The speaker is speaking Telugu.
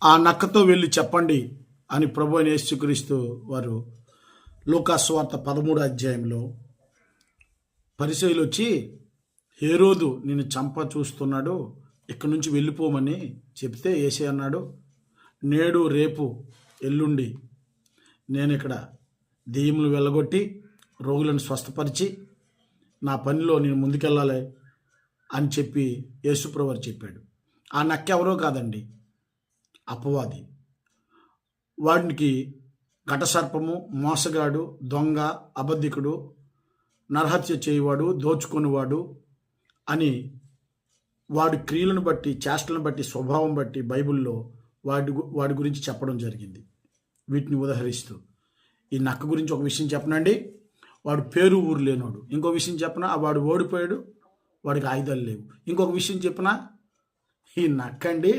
ఆ నక్కతో వెళ్ళి చెప్పండి అని ప్రభు అయిన యేసుక్రీస్తు వారు లూకాసు సువార్త 13వ అధ్యాయంలో పరిసయ్యులు వచ్చి హేరోదు నిన్ను చంప చూస్తున్నాడు, ఇక్కడి నుంచి వెళ్ళిపోమని చెప్తే యేసయ్య అన్నాడు, నేడు రేపు ఎల్లుండి నేను ఇక్కడ దెయ్యములు వెళ్ళగొట్టి రోగులను స్వస్థపరిచి నా పనిలో నేను ముందుకెళ్ళాలి అని చెప్పి యేసుప్రభువారు చెప్పాడు. ఆ నక్క ఎవరో కాదండి, అపవాది. వాడికి ఘటసర్పము, మోసగాడు, దొంగ, అబద్ధికుడు, నరహత్య చేయవాడు, దోచుకునేవాడు అని వాడి క్రియలను బట్టి, చేష్టలను బట్టి, స్వభావం బట్టి బైబిల్లో వాడి గురించి చెప్పడం జరిగింది. వీటిని ఉదహరిస్తూ ఈ నక్క గురించి ఒక విషయం చెప్పనండి, వాడు పేరు ఊరు లేనోడు. ఇంకో విషయం చెప్పనా, వాడు ఓడిపోయాడు, వాడికి ఆయుధాలు లేవు. ఇంకొక విషయం చెప్పనా, ఈ నక్క అండి